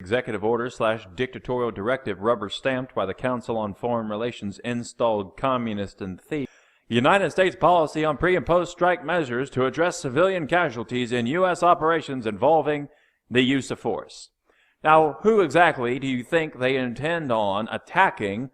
Executive order / dictatorial directive rubber stamped by the Council on Foreign Relations installed communist and thief. United States policy on pre- and post-strike measures to address civilian casualties in U.S. operations involving the use of force. Now, who exactly do you think they intend on attacking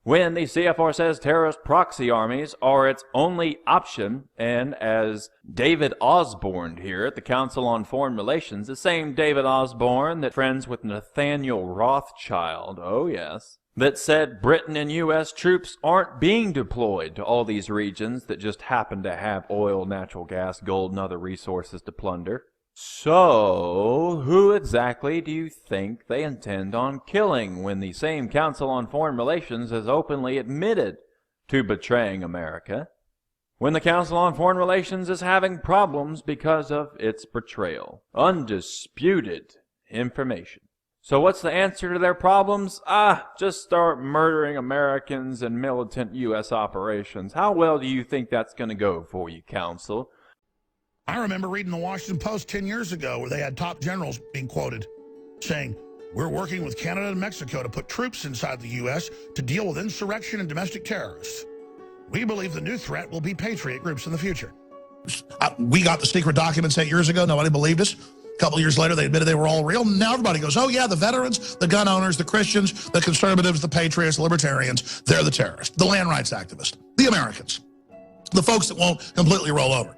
when the CFR says terrorist proxy armies are its only option? And as David Osborne here at the Council on Foreign Relations, the same David Osborne that friends with Nathaniel Rothschild, oh yes, that said Britain and U.S. troops aren't being deployed to all these regions that just happen to have oil, natural gas, gold, and other resources to plunder. So, who exactly do you think they intend on killing when the same Council on Foreign Relations has openly admitted to betraying America? When the Council on Foreign Relations is having problems because of its betrayal. Undisputed information. So what's the answer to their problems? Just start murdering Americans in militant U.S. operations. How well do you think that's going to go for you, Council? I remember reading the Washington Post 10 years ago where they had top generals being quoted saying, "We're working with Canada and Mexico to put troops inside the U.S. to deal with insurrection and domestic terrorists. We believe the new threat will be patriot groups in the future." We got the secret documents 8 years ago. Nobody believed us. A couple years later, they admitted they were all real. Now everybody goes, oh, yeah, the veterans, the gun owners, the Christians, the conservatives, the patriots, the libertarians, they're the terrorists, the land rights activists, the Americans, the folks that won't completely roll over.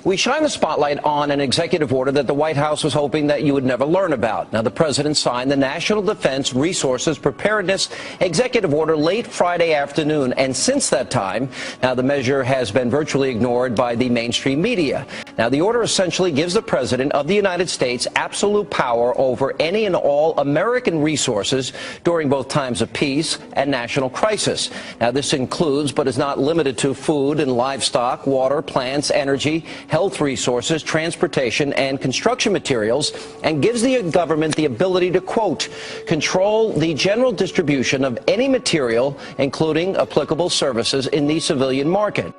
We shine the spotlight on an executive order that the White House was hoping that you would never learn about. Now, the president signed the National Defense Resources Preparedness Executive Order late Friday afternoon. And since that time, now the measure has been virtually ignored by the mainstream media. Now, the order essentially gives the president of the United States absolute power over any and all American resources during both times of peace and national crisis. Now, this includes, but is not limited to, food and livestock, water, plants, energy, health resources, transportation, and construction materials, and gives the government the ability to, quote, control the general distribution of any material, including applicable services, in the civilian market.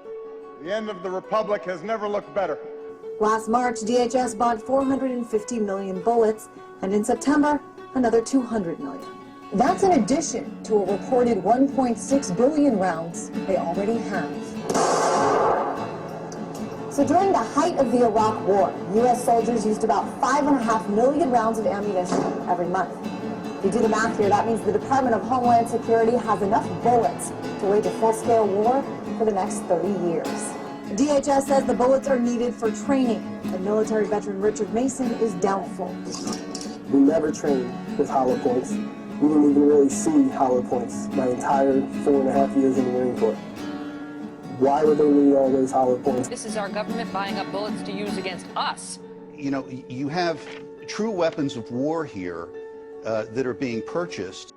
The end of the republic has never looked better. Last March, DHS bought 450 million bullets, and in September, another 200 million. That's in addition to a reported 1.6 billion rounds they already have. So during the height of the Iraq War, U.S. soldiers used about 5.5 million rounds of ammunition every month. If you do the math here, that means the Department of Homeland Security has enough bullets to wage a full-scale war for the next 30 years. DHS says the bullets are needed for training, but military veteran Richard Mason is doubtful. We never train with hollow points. We didn't even really see hollow points my entire 4.5 years in the Marine Corps. Why would they need all those hollow points? This is our government buying up bullets to use against us. You know, you have true weapons of war here that are being purchased.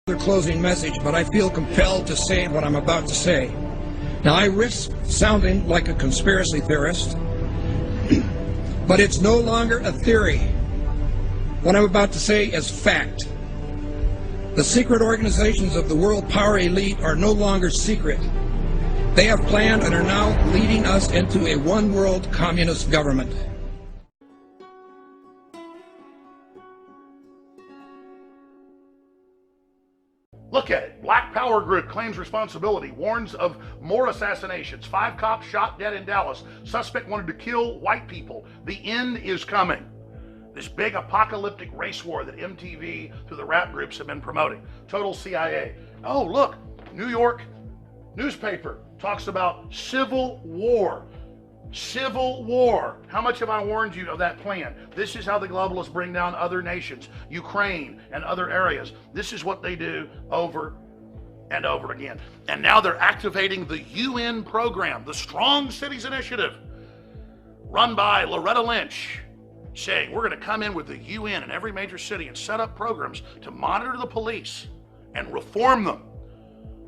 Their closing message, but I feel compelled to say what I'm about to say. Now, I risk sounding like a conspiracy theorist, but it's no longer a theory. What I'm about to say is fact. The secret organizations of the world power elite are no longer secret. They have planned and are now leading us into a one-world communist government. Look at it. Black Power Group claims responsibility, warns of more assassinations. 5 cops shot dead in Dallas. Suspect wanted to kill white people. The end is coming. This big apocalyptic race war that MTV through the rap groups have been promoting. Total CIA. Oh, look, New York newspaper talks about civil war. Civil war. How much have I warned you of that plan? This is how the globalists bring down other nations, Ukraine and other areas. This is what they do over and over again. And now they're activating the UN program, the Strong Cities Initiative, run by Loretta Lynch, saying we're going to come in with the UN in every major city and set up programs to monitor the police and reform them.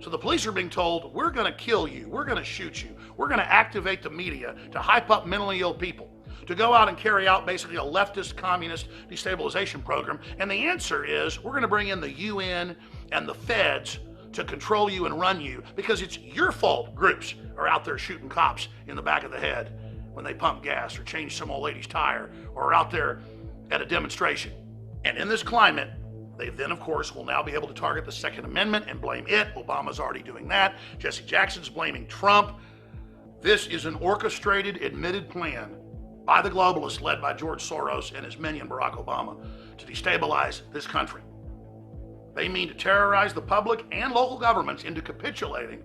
So the police are being told, we're going to kill you, we're going to shoot you, we're going to activate the media to hype up mentally ill people, to go out and carry out basically a leftist communist destabilization program. And the answer is, we're going to bring in the UN and the feds to control you and run you, because it's your fault groups are out there shooting cops in the back of the head when they pump gas or change some old lady's tire or are out there at a demonstration. And in this climate, they then, of course, will now be able to target the Second Amendment and blame it. Obama's already doing that. Jesse Jackson's blaming Trump. This is an orchestrated, admitted plan by the globalists led by George Soros and his minion, Barack Obama, to destabilize this country. They mean to terrorize the public and local governments into capitulating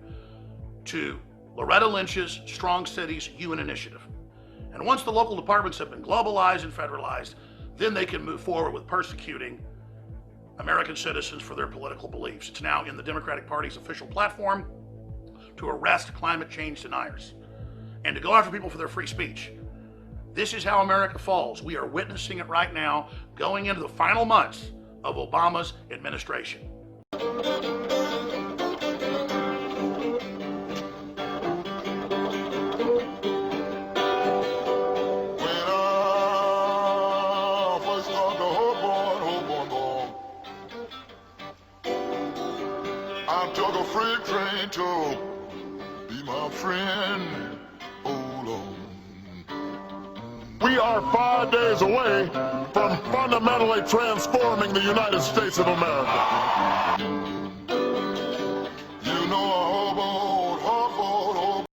to Loretta Lynch's Strong Cities UN initiative. And once the local departments have been globalized and federalized, then they can move forward with persecuting American citizens for their political beliefs. It's now in the Democratic Party's official platform to arrest climate change deniers and to go after people for their free speech. This is how America falls. We are witnessing it right now, going into the final months of Obama's administration. I took a freight train to be my friend. Hold on. We are 5 days away from fundamentally transforming the United States of America.